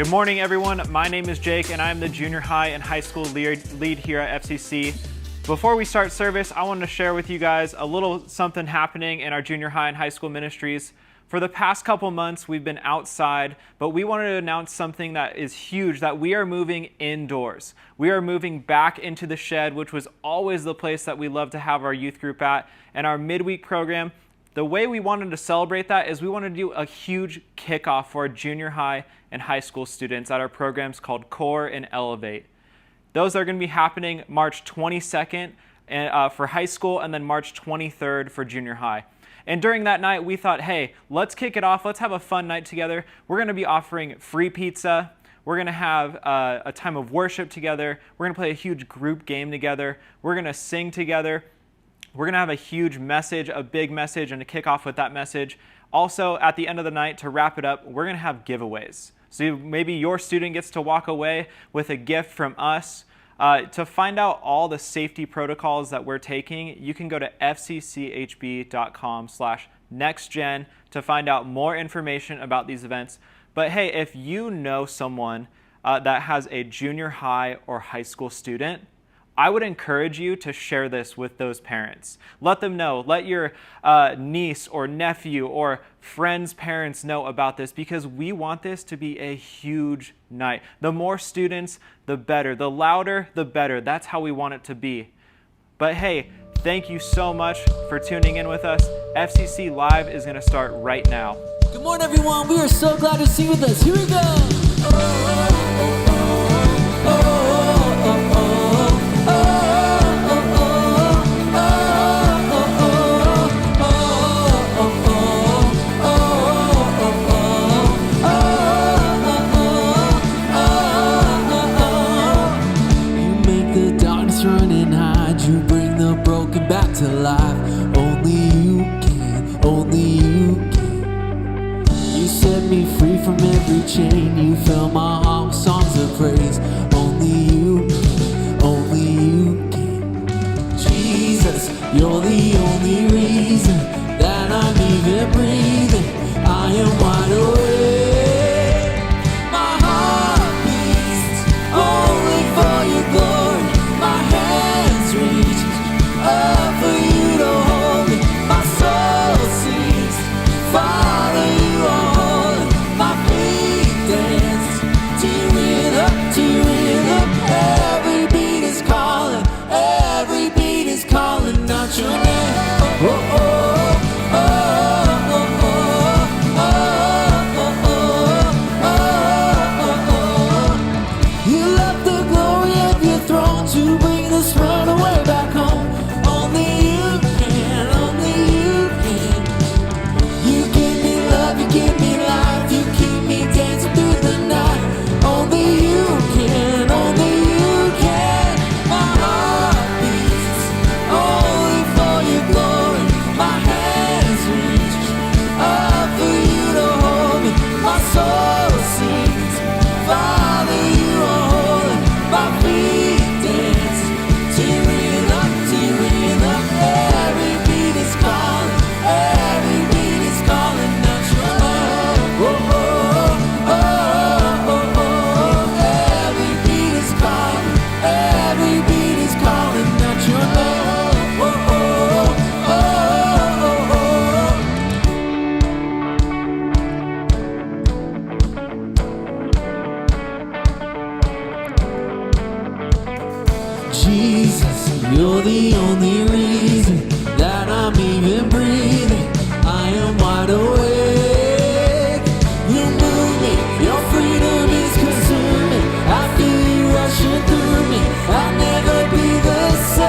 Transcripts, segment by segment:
Good morning, everyone. My name is Jake, and I'm the junior high and high school lead here at FCC. Before we start service, I wanted to share with you guys a little something happening in our junior high and high school ministries. For the past couple months, we've been outside, but we wanted to announce something that is huge, that we are moving indoors. We are moving back into the shed, which was always the place that we love to have our youth group at, and our midweek program. The way we wanted to celebrate that is we wanted to do a huge kickoff for our junior high and high school students at our programs called Core and Elevate. Those are going to be happening March 22nd for high school and then March 23rd for junior high. And during that night, we thought, hey, let's kick it off. Let's have a fun night together. We're going to be offering free pizza. We're going to have a time of worship together. We're going to play a huge group game together. We're going to sing together. We're going to have a huge message, a big message, and to kick off with that message, Also, at the end of the night, to wrap it up, we're going to have giveaways. So maybe your student gets to walk away with a gift from us. To find out all the safety protocols that we're taking, you can go to fcchb.com/nextgen to find out more information about these events. But hey, if you know someone that has a junior high or high school student, I would encourage you to share this with those parents. Let them know. Let your niece or nephew or friends' parents know about this, because we want this to be a huge night. The more students, the better. The louder, the better. That's how we want it to be. But hey, thank you so much for tuning in with us. FCC Live is going to start right now. Good morning, everyone. We are so glad to see you with us. Here we go. Running high, you bring the broken back to life. Only you can, only you can. You set me free from every chain. You fill my heart with songs of praise. Only you can, only you can. Jesus, you're the only reason that I'm even breathing. I am wide awake. My heart beats only for your glory. My hands reach up for you to hold me. My soul sings, Father, you are holy. My feet dance to your rhythm, to your rhythm. Every beat is calling out your name. Oh, oh, oh, oh, oh, oh, oh, oh, oh. You left the glory of your throne to bring this runaway back home. Only you can, only you can. You give me love, you give me life, you keep me dancing through the night. Only you can, only you can. My heart beats only for your glory. My hands reach up for you to hold me. My soul sings, Father, you are holy. My feet dance to your rhythm, to your rhythm. Every beat is calling out your name. Oh, oh, oh, oh, oh, oh. Every beat is calling out your name. Oh, oh, oh, oh, oh. Jesus, you're the only reason that I'm even breathing. I am wide awake. You move me, your freedom is consuming. I feel you rushing through me. I'll never be the same.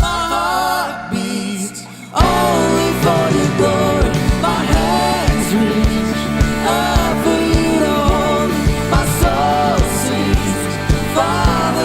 My heart beats only for your glory. My hands reach up for you to hold me. My soul sings, Father,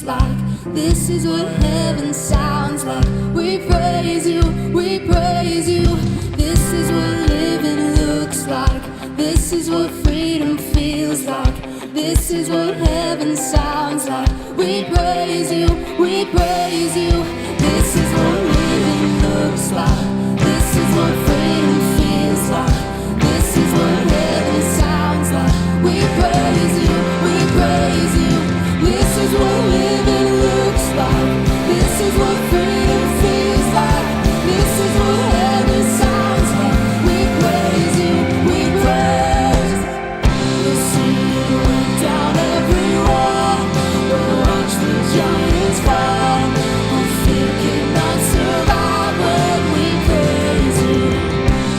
looks like. This is what heaven sounds like. We praise you, we praise you. This is what living looks like. This is what freedom feels like. This is what heaven sounds like. We praise you, we praise you. This is what living looks like. This is what freedom feels like. This is what heaven sounds like. We praise you, we praise you. This is what living looks like. This is what freedom feels like. This is what heaven sounds like. We praise you, we praise. We'll see you break down every wall. We'll watch the giants fall. Our fear cannot survive when we praise you.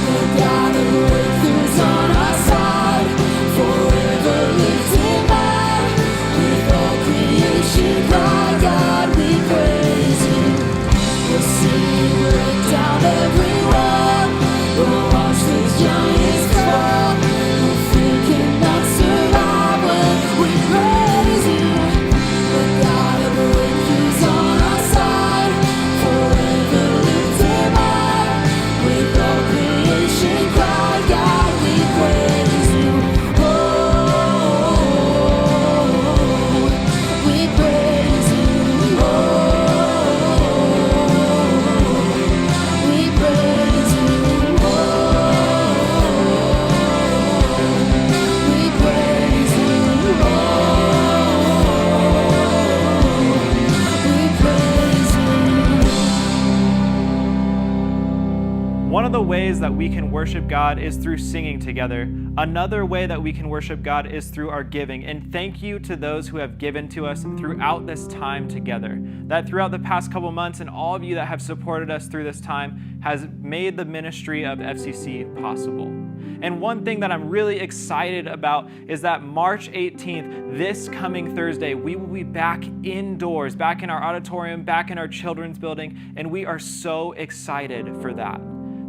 The God of breakthroughs on our side, forever lifted high. With all creation cry, God, we praise you. We'll see you break down every wall. We'll watch the giants fall. Our fear cannot survive when we praise you. The God of breakthroughs on our side, forever lifted high. With all creation cry, God, we praise you. Oh, we praise you. Oh, we praise you. Oh, we praise you. Oh, we praise you. One of the ways that we can worship God is through singing together. Another way that we can worship God is through our giving. And thank you to those who have given to us throughout this time together. That throughout the past couple months and all of you that have supported us through this time has made the ministry of FCC possible. And one thing that I'm really excited about is that March 18th, this coming Thursday, we will be back indoors, back in our auditorium, back in our children's building, and we are so excited for that.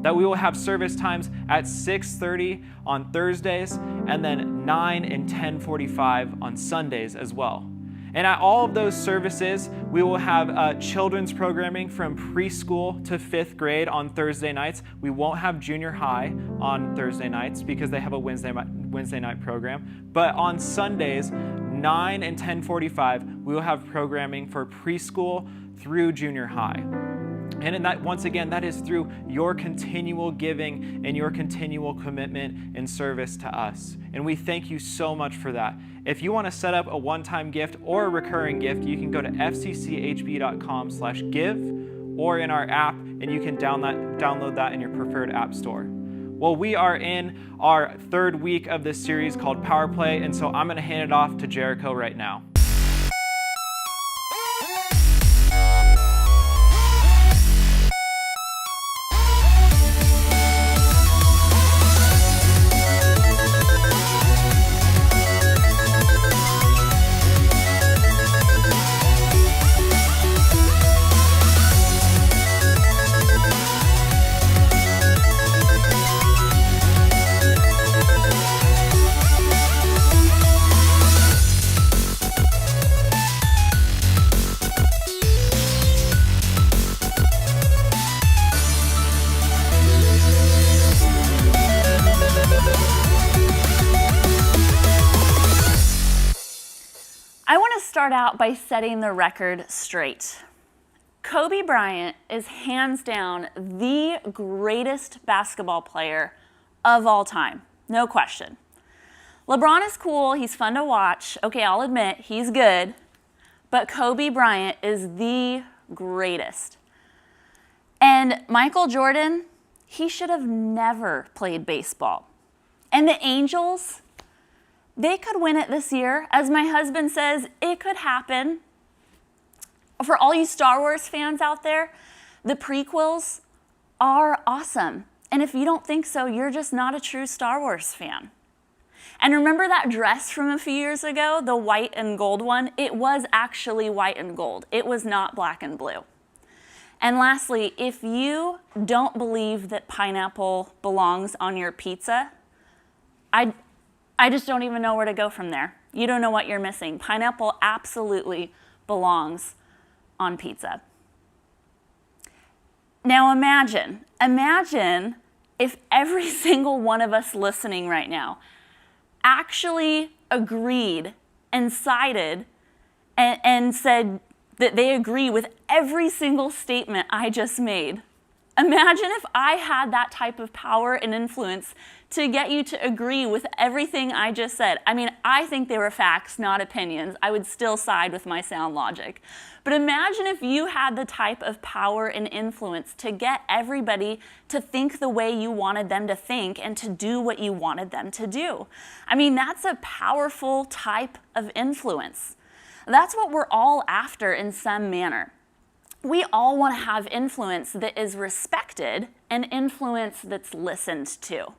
That we will have service times at 6:30 on Thursdays and then 9 and 10:45 on Sundays as well. And at all of those services, we will have children's programming from preschool to 5th grade on Thursday nights. We won't have junior high on Thursday nights because they have a Wednesday night program. But on Sundays, 9 and 10:45, we will have programming for preschool through junior high. And in that, once again, that is through your continual giving and your continual commitment and service to us. And we thank you so much for that. If you want to set up a one-time gift or a recurring gift, you can go to fcchb.com/give or in our app, and you can download that in your preferred app store. Well, we are in our third week of this series called POWERPLAY, and so I'm going to hand it off to Jericho right now. Start out by setting the record straight. Kobe Bryant is hands down the greatest basketball player of all time, no question. LeBron is cool, he's fun to watch. Okay, I'll admit, he's good, but Kobe Bryant is the greatest. And Michael Jordan, he should have never played baseball. And the Angels, they could win it this year. As my husband says, it could happen. For all you Star Wars fans out there, the prequels are awesome. And if you don't think so, you're just not a true Star Wars fan. And remember that dress from a few years ago, the white and gold one? It was actually white and gold. It was not black and blue. And lastly, if you don't believe that pineapple belongs on your pizza, I just don't even know where to go from there. You don't know what you're missing. Pineapple absolutely belongs on pizza. Now imagine if every single one of us listening right now actually agreed and sided and said that they agree with every single statement I just made. Imagine if I had that type of power and influence to get you to agree with everything I just said. I mean, I think they were facts, not opinions. I would still side with my sound logic. But imagine if you had the type of power and influence to get everybody to think the way you wanted them to think and to do what you wanted them to do. I mean, that's a powerful type of influence. That's what we're all after in some manner. We all want to have influence that is respected and influence that's listened to.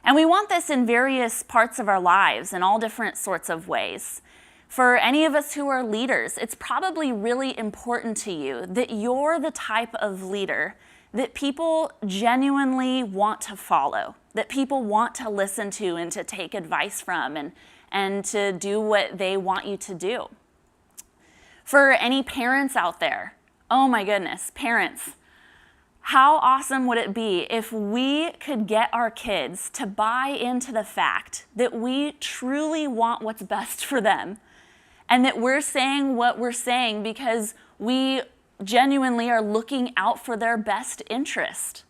And we want this in various parts of our lives in all different sorts of ways. For any of us who are leaders, it's probably really important to you that you're the type of leader that people genuinely want to follow, that people want to listen to and to take advice from and to do what they want you to do. For any parents out there, oh my goodness, parents, how awesome would it be if we could get our kids to buy into the fact that we truly want what's best for them and that we're saying what we're saying because we genuinely are looking out for their best interest.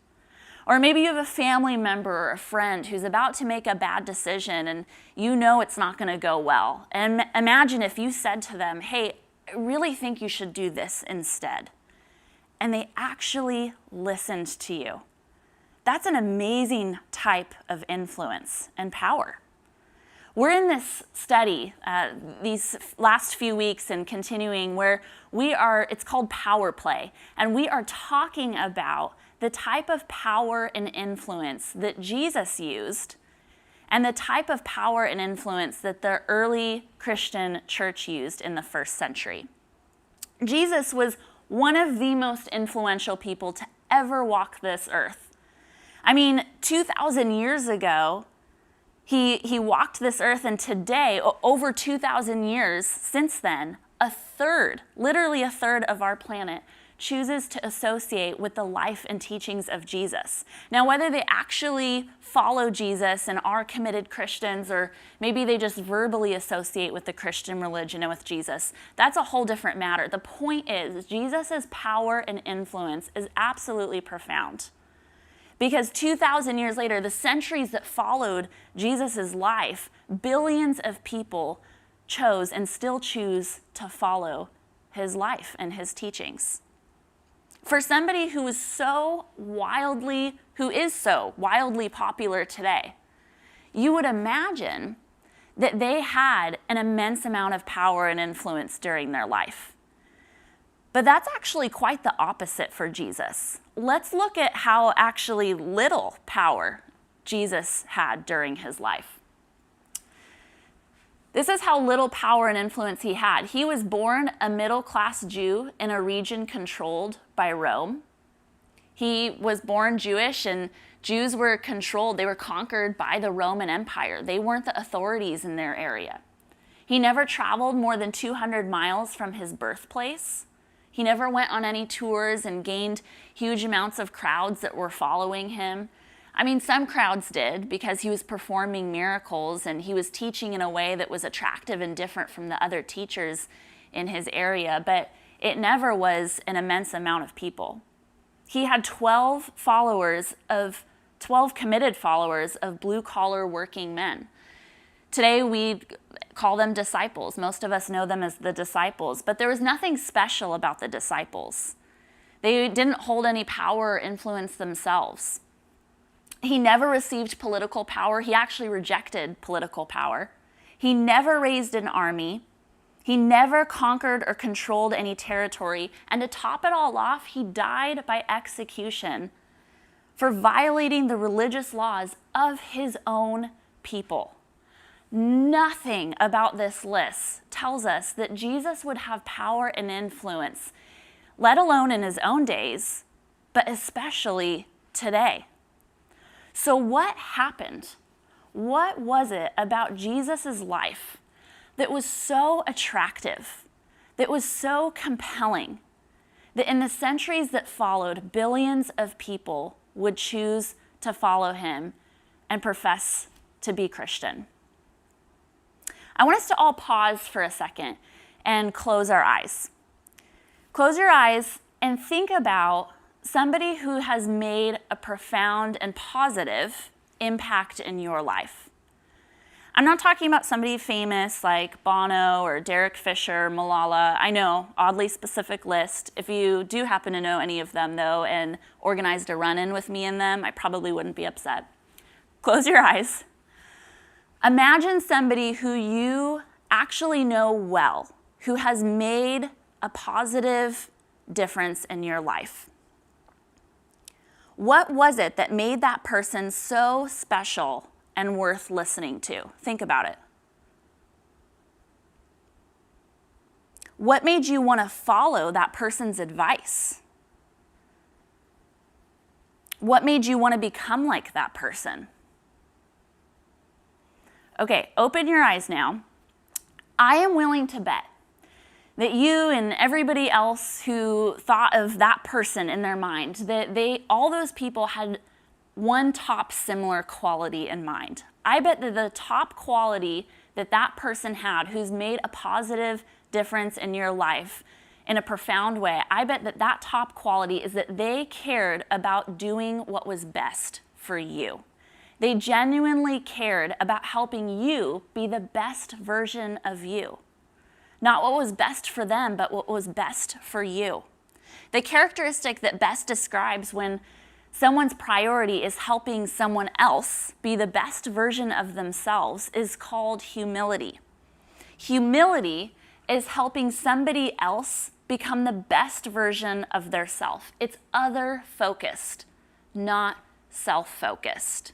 Or maybe you have a family member or a friend who's about to make a bad decision and you know it's not going to go well. And imagine if you said to them, hey, I really think you should do this instead. And they actually listened to you. That's an amazing type of influence and power. We're in this study these last few weeks and continuing where it's called POWERPLAY, and we are talking about the type of power and influence that Jesus used and the type of power and influence that the early Christian church used in the first century. Jesus was one of the most influential people to ever walk this earth. I mean, 2,000 years ago, he walked this earth, and today, over 2,000 years since then, literally a third of our planet chooses to associate with the life and teachings of Jesus. Now, whether they actually follow Jesus and are committed Christians, or maybe they just verbally associate with the Christian religion and with Jesus, that's a whole different matter. The point is, Jesus' power and influence is absolutely profound. Because 2,000 years later, the centuries that followed Jesus' life, billions of people chose and still choose to follow his life and his teachings. For somebody who is so wildly popular today, you would imagine that they had an immense amount of power and influence during their life. But that's actually quite the opposite for Jesus. Let's look at how actually little power Jesus had during his life. This is how little power and influence he had. He was born a middle-class Jew in a region controlled by Rome. He was born Jewish, and Jews were controlled. They were conquered by the Roman Empire. They weren't the authorities in their area. He never traveled more than 200 miles from his birthplace. He never went on any tours and gained huge amounts of crowds that were following him. I mean, some crowds did because he was performing miracles and he was teaching in a way that was attractive and different from the other teachers in his area, but it never was an immense amount of people. He had 12 committed followers of blue-collar working men. Today we call them disciples. Most of us know them as the disciples, but there was nothing special about the disciples. They didn't hold any power or influence themselves. He never received political power. He actually rejected political power. He never raised an army. He never conquered or controlled any territory. And to top it all off, he died by execution for violating the religious laws of his own people. Nothing about this list tells us that Jesus would have power and influence, let alone in his own days, but especially today. So what happened? What was it about Jesus' life that was so attractive, that was so compelling that in the centuries that followed, billions of people would choose to follow him and profess to be Christian. I want us to all pause for a second and close our eyes. Close your eyes and think about somebody who has made a profound and positive impact in your life. I'm not talking about somebody famous like Bono or Derek Fisher, Malala. I know, oddly specific list. If you do happen to know any of them, though, and organized a run-in with me in them, I probably wouldn't be upset. Close your eyes. Imagine somebody who you actually know well, who has made a positive difference in your life. What was it that made that person so special and worth listening to? Think about it. What made you want to follow that person's advice? What made you want to become like that person? Okay, open your eyes now. I am willing to bet that you and everybody else who thought of that person in their mind, that all those people had one top similar quality in mind. I bet that the top quality that that person had who's made a positive difference in your life in a profound way, I bet that that top quality is that they cared about doing what was best for you. They genuinely cared about helping you be the best version of you. Not what was best for them, but what was best for you. The characteristic that best describes when someone's priority is helping someone else be the best version of themselves is called humility. Humility is helping somebody else become the best version of their self. It's other-focused, not self-focused.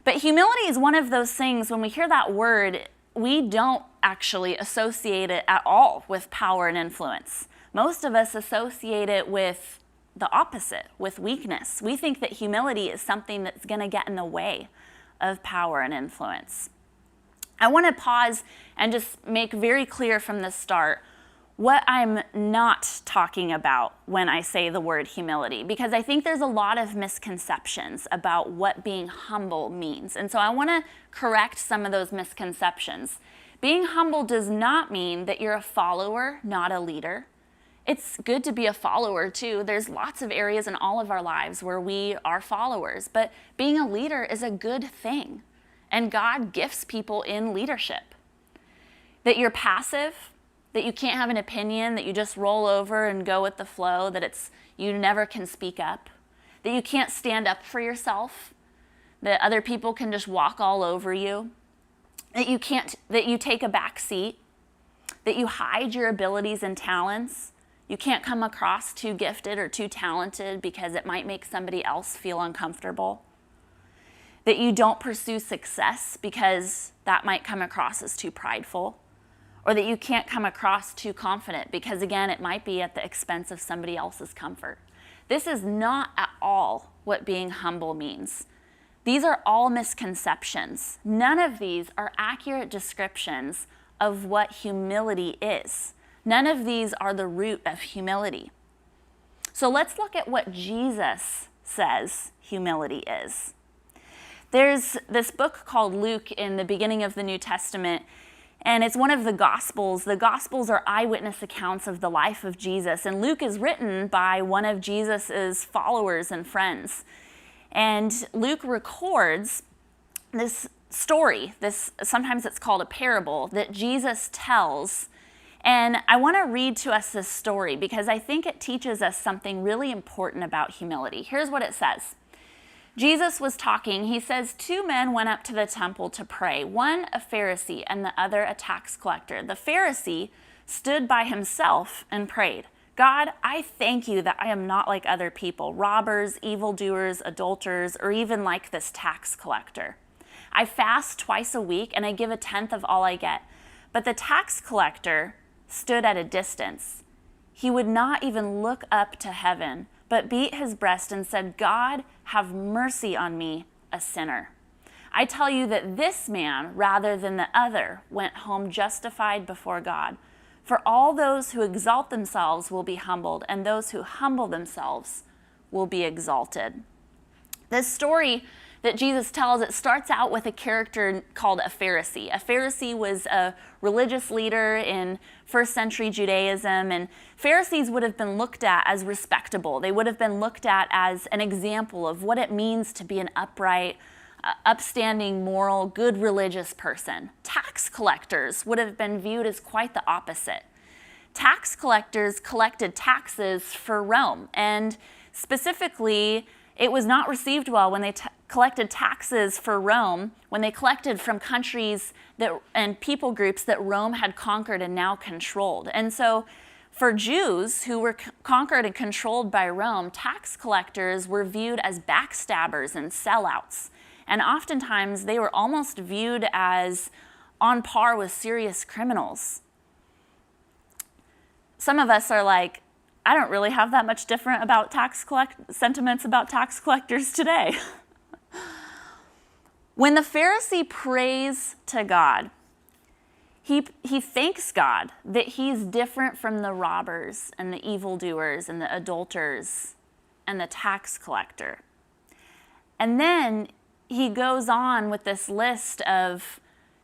But humility is one of those things, when we hear that word, we don't actually associate it at all with power and influence. Most of us associate it with the opposite, with weakness. We think that humility is something that's going to get in the way of power and influence. I want to pause and just make very clear from the start what I'm not talking about when I say the word humility, because I think there's a lot of misconceptions about what being humble means. And so I want to correct some of those misconceptions. Being humble does not mean that you're a follower, not a leader. It's good to be a follower too. There's lots of areas in all of our lives where we are followers, but being a leader is a good thing. And God gifts people in leadership. That you're passive, that you can't have an opinion, that you just roll over and go with the flow, that you never can speak up, that you can't stand up for yourself, that other people can just walk all over you, that you take a back seat, that you hide your abilities and talents. You can't come across too gifted or too talented because it might make somebody else feel uncomfortable. That you don't pursue success because that might come across as too prideful. Or that you can't come across too confident because, again, it might be at the expense of somebody else's comfort. This is not at all what being humble means. These are all misconceptions. None of these are accurate descriptions of what humility is. None of these are the root of humility. So let's look at what Jesus says humility is. There's this book called Luke in the beginning of the New Testament, and it's one of the Gospels. The Gospels are eyewitness accounts of the life of Jesus, and Luke is written by one of Jesus's followers and friends. And Luke records this story, sometimes it's called a parable, that Jesus tells. And I want to read to us this story because I think it teaches us something really important about humility. Here's what it says. Jesus was talking. He says, 2 men went up to the temple to pray, one a Pharisee and the other a tax collector. The Pharisee stood by himself and prayed, God, I thank you that I am not like other people, robbers, evildoers, adulterers, or even like this tax collector. I fast twice a week and I give 1/10 of all I get. But the tax collector stood at a distance. He would not even look up to heaven, but beat his breast and said, God, have mercy on me, a sinner. I tell you that this man, rather than the other, went home justified before God. For all those who exalt themselves will be humbled, and those who humble themselves will be exalted. This story that Jesus tells, it starts out with a character called a Pharisee. A Pharisee was a religious leader in first century Judaism, and Pharisees would have been looked at as respectable. They would have been looked at as an example of what it means to be an upright, upstanding, moral, good religious person. Tax collectors would have been viewed as quite the opposite. Tax collectors collected taxes for Rome, and specifically, it was not received well when they collected taxes for Rome, when they collected from countries and people groups that Rome had conquered and now controlled. And so for Jews who were conquered and controlled by Rome, tax collectors were viewed as backstabbers and sellouts. And oftentimes they were almost viewed as on par with serious criminals. Some of us are like, I don't really have that much different about sentiments about tax collectors today. When the Pharisee prays to God, he thanks God that he's different from the robbers and the evildoers and the adulterers and the tax collector. And then he goes on with this list of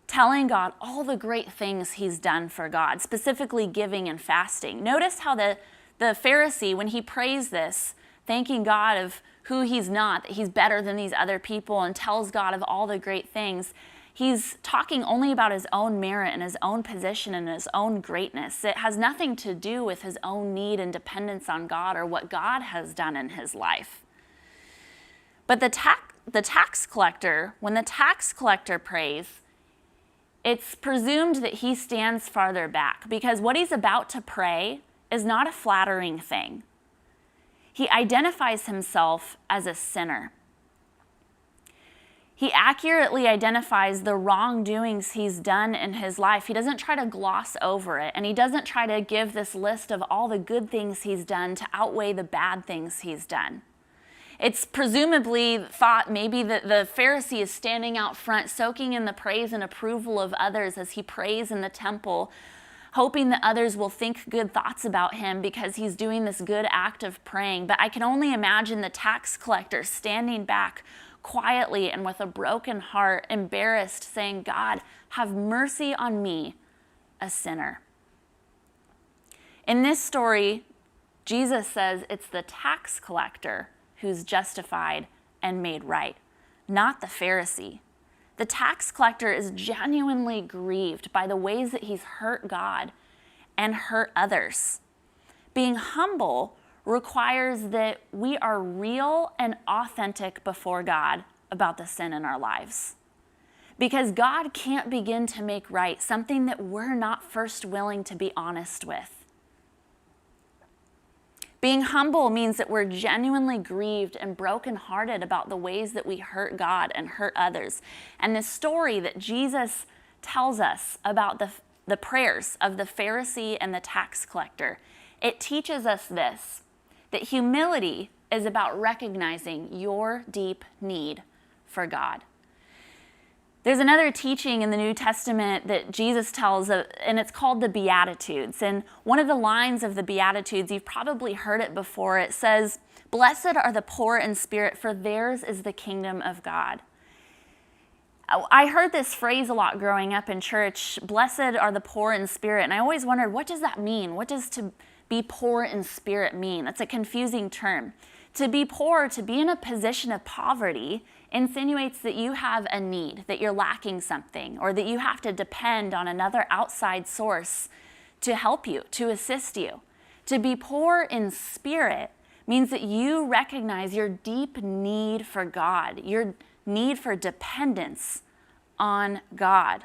telling God all the great things he's done for God, specifically giving and fasting. Notice how the Pharisee, when he prays this, thanking God of who he's not, that he's better than these other people, and tells God of all the great things, he's talking only about his own merit and his own position and his own greatness. It has nothing to do with his own need and dependence on God or what God has done in his life. But the tax collector, when the tax collector prays, it's presumed that he stands farther back, because what he's about to pray is not a flattering thing. He identifies himself as a sinner. He accurately identifies the wrongdoings he's done in his life. He doesn't try to gloss over it, and he doesn't try to give this list of all the good things he's done to outweigh the bad things he's done. It's presumably thought maybe that the Pharisee is standing out front, soaking in the praise and approval of others as he prays in the temple, hoping that others will think good thoughts about him because he's doing this good act of praying. But I can only imagine the tax collector standing back quietly and with a broken heart, embarrassed, saying, God, have mercy on me, a sinner. In this story, Jesus says it's the tax collector who's justified and made right, not the Pharisee. The tax collector is genuinely grieved by the ways that he's hurt God and hurt others. Being humble requires that we are real and authentic before God about the sin in our lives. Because God can't begin to make right something that we're not first willing to be honest with. Being humble means that we're genuinely grieved and brokenhearted about the ways that we hurt God and hurt others. And the story that Jesus tells us about the prayers of the Pharisee and the tax collector, it teaches us this, that humility is about recognizing your deep need for God. There's another teaching in the New Testament that Jesus tells, and it's called the Beatitudes. And one of the lines of the Beatitudes, you've probably heard it before, it says, "Blessed are the poor in spirit, for theirs is the kingdom of God." I heard this phrase a lot growing up in church, blessed are the poor in spirit, and I always wondered, what does that mean? What does to be poor in spirit mean? That's a confusing term. To be poor, to be in a position of poverty, insinuates that you have a need, that you're lacking something, or that you have to depend on another outside source to help you, to assist you. To be poor in spirit means that you recognize your deep need for God, your need for dependence on God.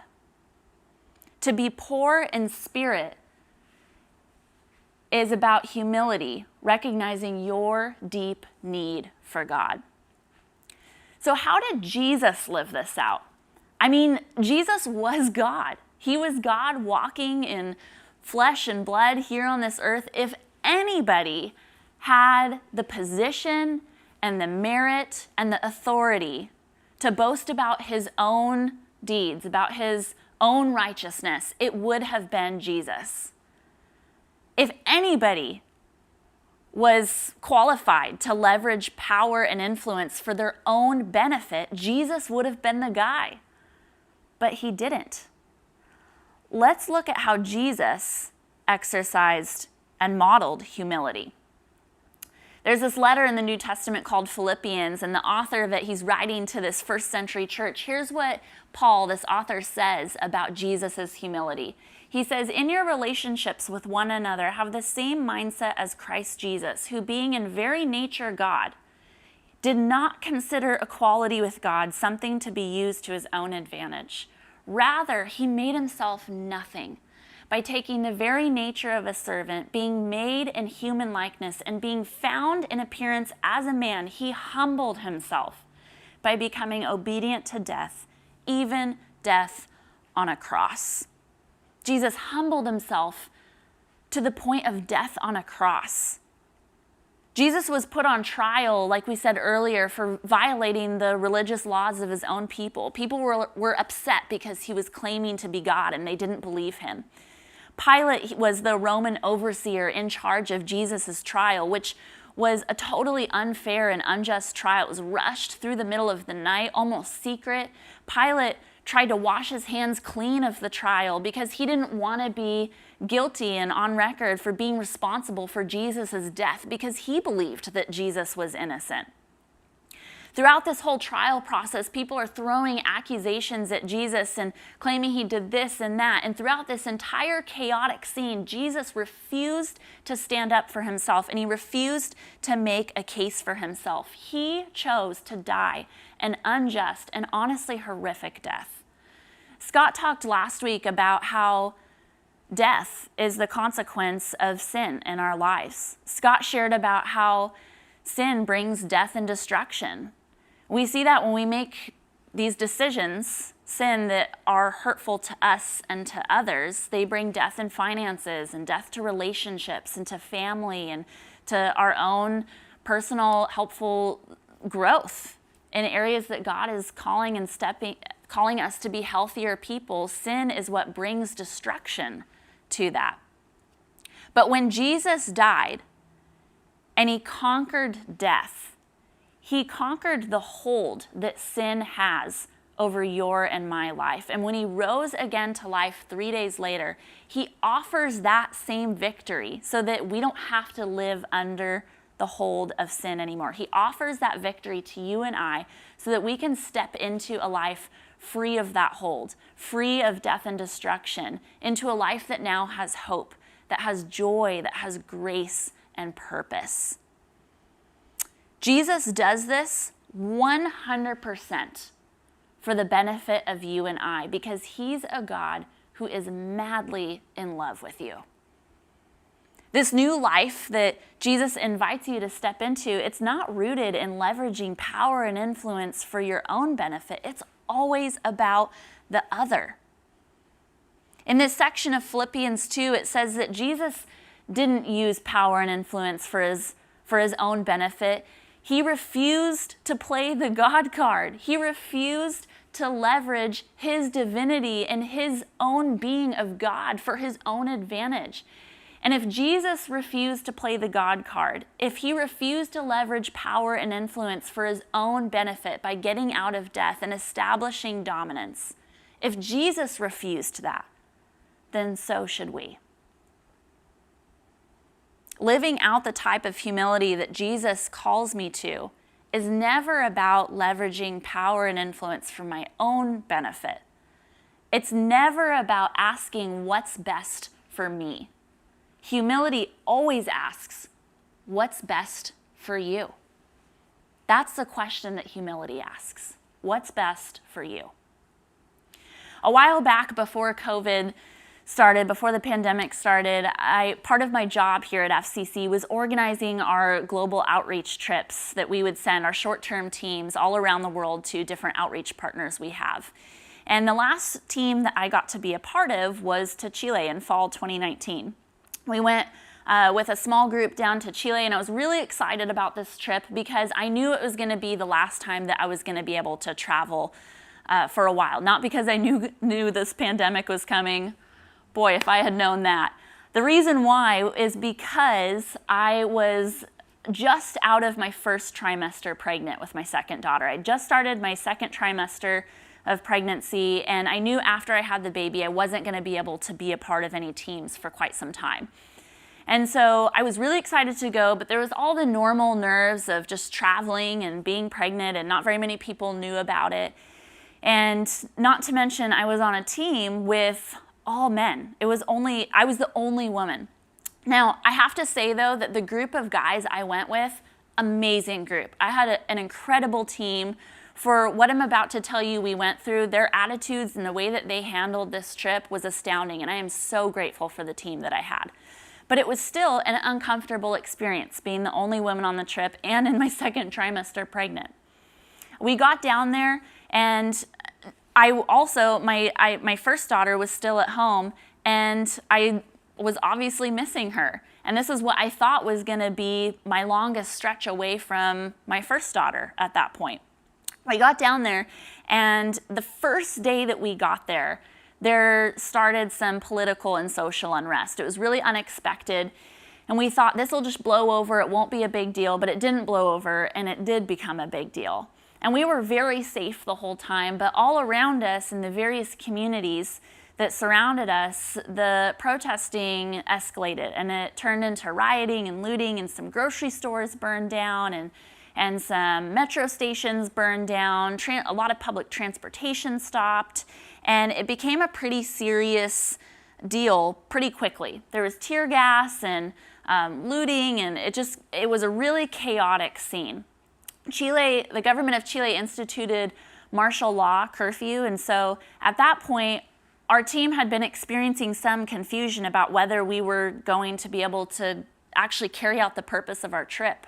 To be poor in spirit is about humility, recognizing your deep need for God. So how did Jesus live this out? I mean, Jesus was God. He was God walking in flesh and blood here on this earth. If anybody had the position and the merit and the authority to boast about his own deeds, about his own righteousness, it would have been Jesus. If anybody was qualified to leverage power and influence for their own benefit, Jesus would have been the guy. But he didn't. Let's look at how Jesus exercised and modeled humility. There's this letter in the New Testament called Philippians, and the author of it, he's writing to this first century church. Here's what Paul, this author, says about Jesus' humility. He says, "In your relationships with one another, have the same mindset as Christ Jesus, who being in very nature God, did not consider equality with God something to be used to his own advantage. Rather, he made himself nothing by taking the very nature of a servant, being made in human likeness, and being found in appearance as a man, he humbled himself by becoming obedient to death, even death on a cross." Jesus humbled himself to the point of death on a cross. Jesus was put on trial, like we said earlier, for violating the religious laws of his own people. People were upset because he was claiming to be God and they didn't believe him. Pilate was the Roman overseer in charge of Jesus' trial, which was a totally unfair and unjust trial. It was rushed through the middle of the night, almost secret. Pilate tried to wash his hands clean of the trial because he didn't want to be guilty and on record for being responsible for Jesus' death, because he believed that Jesus was innocent. Throughout this whole trial process, people are throwing accusations at Jesus and claiming he did this and that. And throughout this entire chaotic scene, Jesus refused to stand up for himself, and he refused to make a case for himself. He chose to die an unjust and honestly horrific death. Scott talked last week about how death is the consequence of sin in our lives. Scott shared about how sin brings death and destruction. We see that when we make these decisions, sin, that are hurtful to us and to others. They bring death in finances and death to relationships and to family and to our own personal helpful growth in areas that God is calling us to be healthier people. Sin is what brings destruction to that. But when Jesus died and he conquered death, he conquered the hold that sin has over your and my life. And when he rose again to life 3 days later, he offers that same victory so that we don't have to live under the hold of sin anymore. He offers that victory to you and I so that we can step into a life free of that hold, free of death and destruction, into a life that now has hope, that has joy, that has grace and purpose. Jesus does this 100% for the benefit of you and I, because he's a God who is madly in love with you. This new life that Jesus invites you to step into, it's not rooted in leveraging power and influence for your own benefit. It's always about the other. In this section of Philippians 2, it says that Jesus didn't use power and influence for his own benefit. He refused to play the God card. He refused to leverage his divinity and his own being of God for his own advantage. And if Jesus refused to play the God card, if he refused to leverage power and influence for his own benefit by getting out of death and establishing dominance, if Jesus refused that, then so should we. Living out the type of humility that Jesus calls me to is never about leveraging power and influence for my own benefit. It's never about asking what's best for me. Humility always asks, what's best for you? That's the question that humility asks. What's best for you? A while back, before COVID started, before the pandemic started, part of my job here at FCC was organizing our global outreach trips that we would send our short-term teams all around the world to different outreach partners we have. And the last team that I got to be a part of was to Chile in fall 2019. We went with a small group down to Chile, and I was really excited about this trip because I knew it was going to be the last time that I was going to be able to travel for a while. Not because I knew this pandemic was coming. Boy, if I had known that. The reason why is because I was just out of my first trimester pregnant with my second daughter. I just started my second trimester of pregnancy, and I knew after I had the baby I wasn't going to be able to be a part of any teams for quite some time. And so I was really excited to go, but there was all the normal nerves of just traveling and being pregnant, and not very many people knew about it. And not to mention, I was on a team with all men. I was the only woman. Now, I have to say, though, that the group of guys I went with, amazing group. I had an incredible team. For what I'm about to tell you we went through, their attitudes and the way that they handled this trip was astounding, and I am so grateful for the team that I had. But it was still an uncomfortable experience, being the only woman on the trip and in my second trimester pregnant. We got down there, and I also, my first daughter was still at home, and I was obviously missing her. And this is what I thought was going to be my longest stretch away from my first daughter at that point. I got down there, and the first day that we got there started some political and social unrest. It was really unexpected, and we thought this will just blow over, it won't be a big deal, but it didn't blow over, and it did become a big deal. And we were very safe the whole time, but all around us in the various communities that surrounded us, the protesting escalated, and it turned into rioting and looting, and some grocery stores burned down, and some metro stations burned down. A lot of public transportation stopped, and it became a pretty serious deal pretty quickly. There was tear gas and looting, and it was a really chaotic scene. The government of Chile instituted martial law curfew, and so at that point, our team had been experiencing some confusion about whether we were going to be able to actually carry out the purpose of our trip.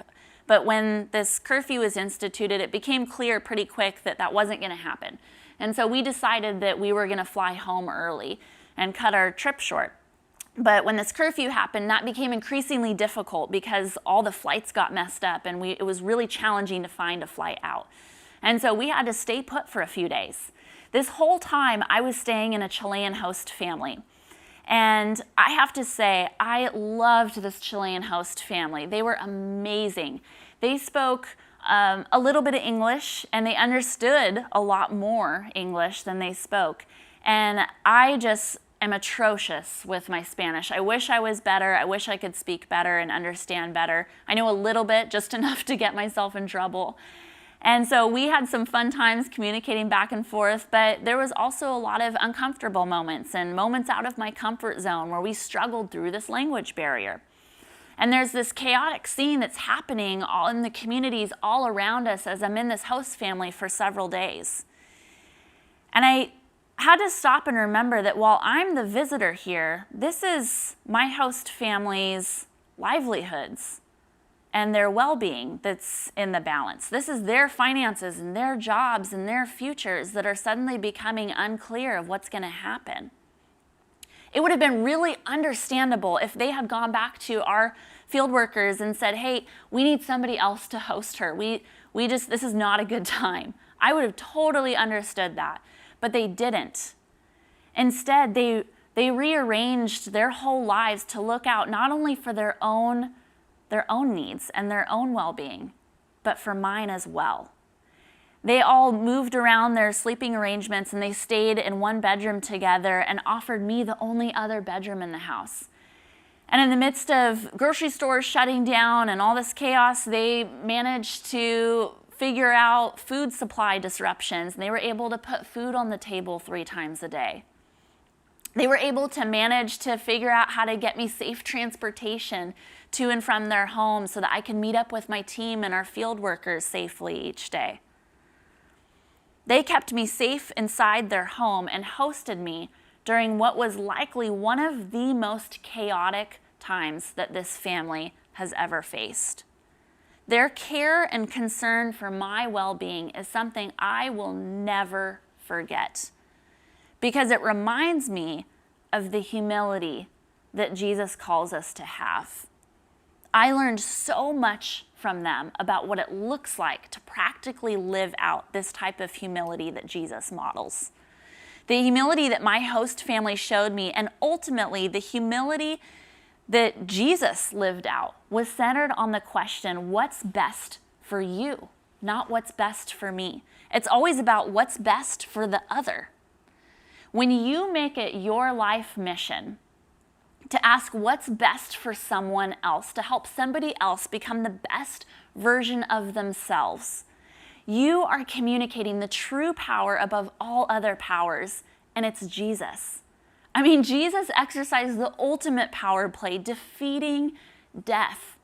But when this curfew was instituted, it became clear pretty quick that that wasn't going to happen. And so we decided that we were going to fly home early and cut our trip short. But when this curfew happened, that became increasingly difficult because all the flights got messed up, and it was really challenging to find a flight out. And so we had to stay put for a few days. This whole time, I was staying in a Chilean host family. And I have to say, I loved this Chilean host family. They were amazing. They spoke a little bit of English, and they understood a lot more English than they spoke. And I just am atrocious with my Spanish. I wish I was better. I wish I could speak better and understand better. I know a little bit, just enough to get myself in trouble. And so we had some fun times communicating back and forth, but there was also a lot of uncomfortable moments and moments out of my comfort zone where we struggled through this language barrier. And there's this chaotic scene that's happening all in the communities all around us as I'm in this host family for several days. And I had to stop and remember that while I'm the visitor here, this is my host family's livelihoods and their well-being that's in the balance. This is their finances and their jobs and their futures that are suddenly becoming unclear of what's going to happen. It would have been really understandable if they had gone back to our field workers and said, hey, we need somebody else to host her. This is not a good time. I would have totally understood that, but they didn't. Instead, they rearranged their whole lives to look out not only for their own needs and their own well-being, but for mine as well. They all moved around their sleeping arrangements, and they stayed in one bedroom together and offered me the only other bedroom in the house. And in the midst of grocery stores shutting down and all this chaos, they managed to figure out food supply disruptions, and they were able to put food on the table 3 times a day. They were able to manage to figure out how to get me safe transportation to and from their home so that I could meet up with my team and our field workers safely each day. They kept me safe inside their home and hosted me during what was likely one of the most chaotic times that this family has ever faced. Their care and concern for my well-being is something I will never forget, because it reminds me of the humility that Jesus calls us to have. I learned so much from them about what it looks like to practically live out this type of humility that Jesus models. The humility that my host family showed me, and ultimately the humility that Jesus lived out was centered on the question, what's best for you, not what's best for me. It's always about what's best for the other. When you make it your life mission to ask what's best for someone else, to help somebody else become the best version of themselves, you are communicating the true power above all other powers, and it's Jesus. I mean, Jesus exercised the ultimate power play, defeating death.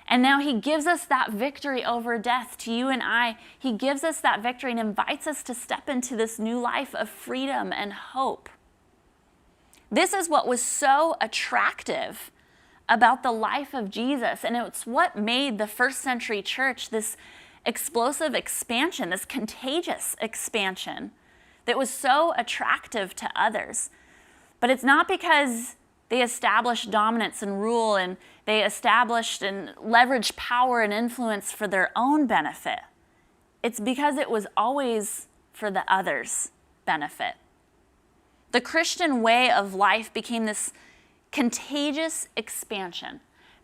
And now he gives us that victory over death to you and I. He gives us that victory and invites us to step into this new life of freedom and hope. This is what was so attractive about the life of Jesus, and it's what made the first century church this explosive expansion, this contagious expansion that was so attractive to others. But it's not because they established dominance and rule and they established and leveraged power and influence for their own benefit. It's because it was always for the other's benefit. The Christian way of life became this contagious expansion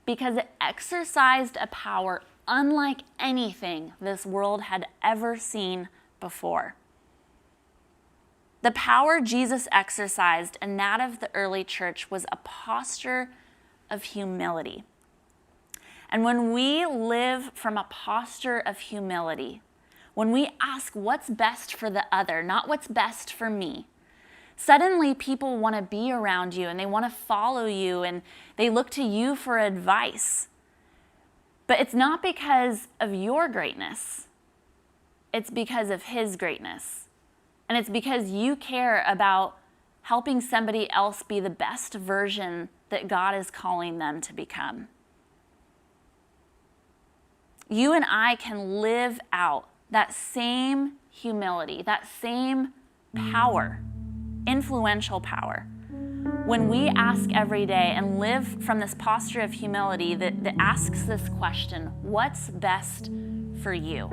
because it exercised a power unlike anything this world had ever seen before. The power Jesus exercised and that of the early church was a posture of humility. And when we live from a posture of humility, when we ask what's best for the other, not what's best for me, suddenly people want to be around you and they want to follow you and they look to you for advice. But it's not because of your greatness. It's because of his greatness. And it's because you care about helping somebody else be the best version that God is calling them to become. You and I can live out that same humility, that same power, influential power, when we ask every day and live from this posture of humility that asks this question, what's best for you,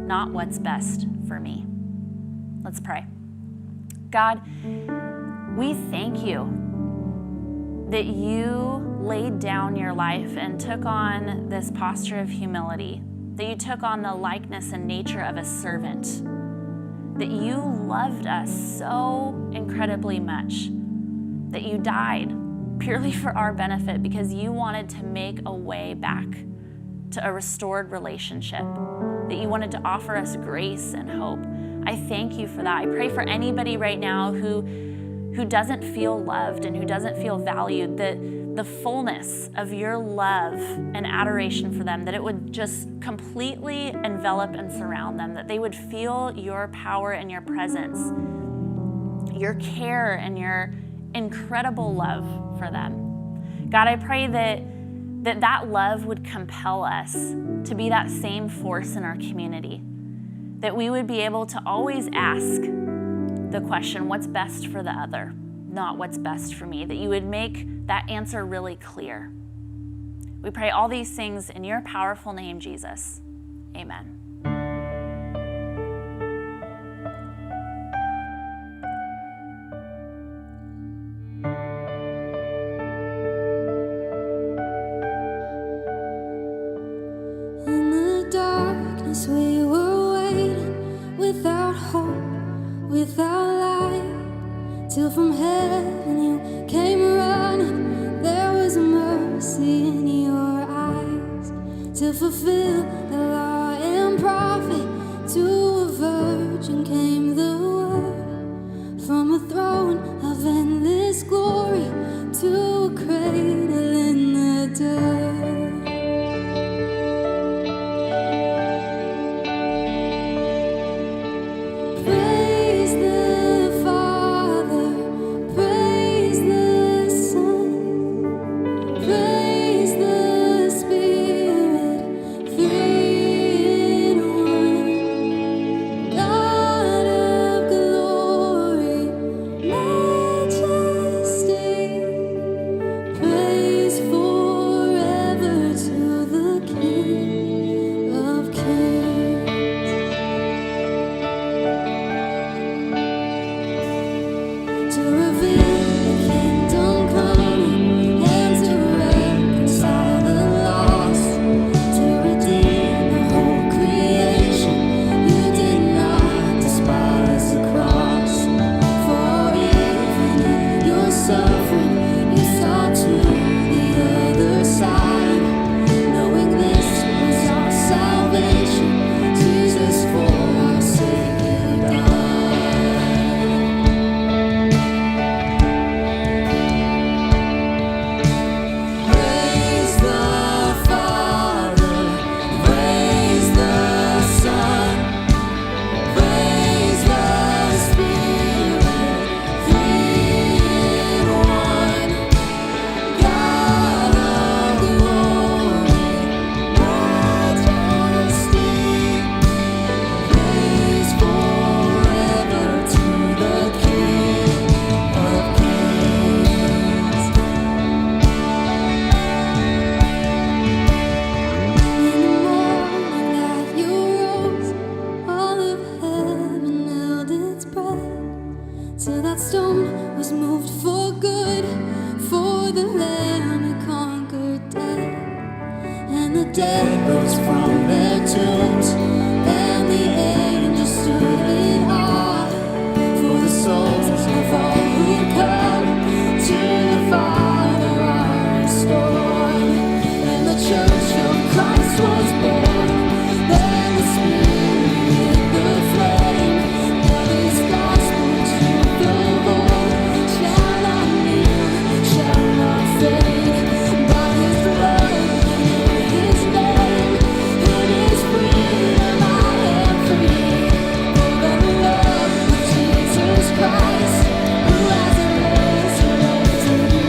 not what's best for me? Let's pray. God, we thank you that you laid down your life and took on this posture of humility, that you took on the likeness and nature of a servant, that you loved us so incredibly much, that you died purely for our benefit because you wanted to make a way back to a restored relationship, that you wanted to offer us grace and hope. I thank you for that. I pray for anybody right now who doesn't feel loved and who doesn't feel valued, that the fullness of your love and adoration for them, that it would just completely envelop and surround them, that they would feel your power and your presence, your care and your incredible love for them. God, I pray that love would compel us to be that same force in our community, that we would be able to always ask the question, what's best for the other, not what's best for me, that you would make that answer really clear. We pray all these things in your powerful name, Jesus. Amen. In the darkness we were waiting, without hope, without light, till from heaven you came running. There was mercy in your eyes to fulfill the law and prophet. To a virgin came the word, from a throne of endless glory to a cradle in the dirt. God and the dead rose from their tombs, and the angels stood in awe for the souls of all who come to the Father are restored. And the church of Christ was born. Then the Spirit lit the flame, and His gospel to the Lord shall not kneel, shall not fade. By His blood and His name, in His freedom I am free. For the love of Jesus Christ, who has resurrected me.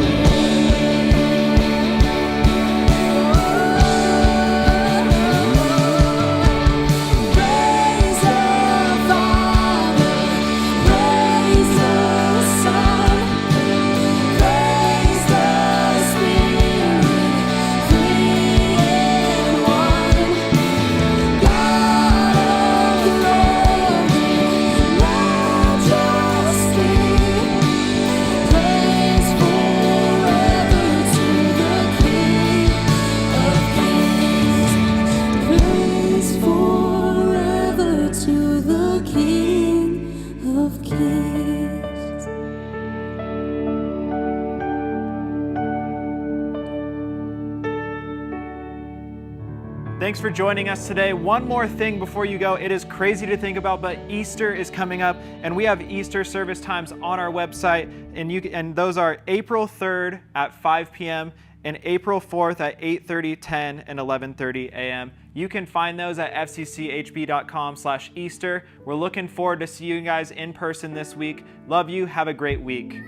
Praise the Father, praise the Son, praise the Spirit, three in one. God of glory, majesty, praise forever to the King of Kings. Praise forever to the King of Kings. Thanks for joining us today. One more thing before you go. It is crazy to think about, but Easter is coming up, and we have Easter service times on our website, and those are April 3rd at 5 p.m. and April 4th at 8:30, 10, and 11:30 a.m. You can find those at fcchb.com/Easter. We're looking forward to seeing you guys in person this week. Love you. Have a great week.